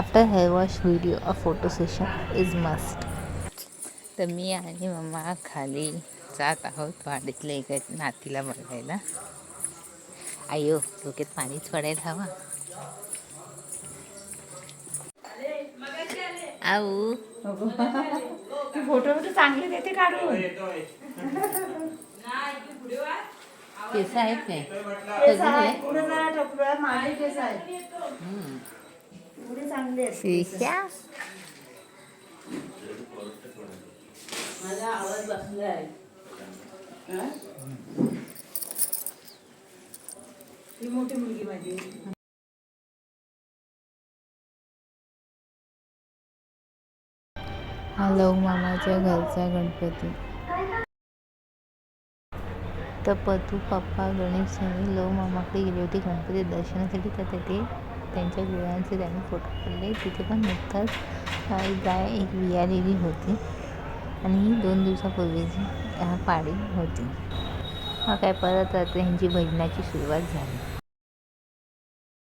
After hair wash video a photo session is must. तर मी आणि mamma खाली जात आहोत वाडीतल्या एका नातीला बघायला. आयो डोक्यात पाणीच पडायला हवा. आऊ फोटो तर चांगले देते काढून. केस आहेत काय? केस आहे पुढे जरा टोपलं मागे केस आहे. पुढे चांगले आहेत केस. माझा आवाज बसला आहे. ही मोठी मुलगी माझी. हा लव मामाच्या घरचा गणपती. तर पतू पप्पा गणेश यांनी लव मामाकडे गेले होते गणपती दर्शनासाठी. तर तिथे त्यांच्या गुरांचे त्यांनी फोटो काढले. तिथे पण नुकताच एक गाय एक वियालेली होती आणि ही 2 दिवसापूर्वीची पाळी होती. हा काय परत आता ह्यांची भजनाची सुरुवात झाली.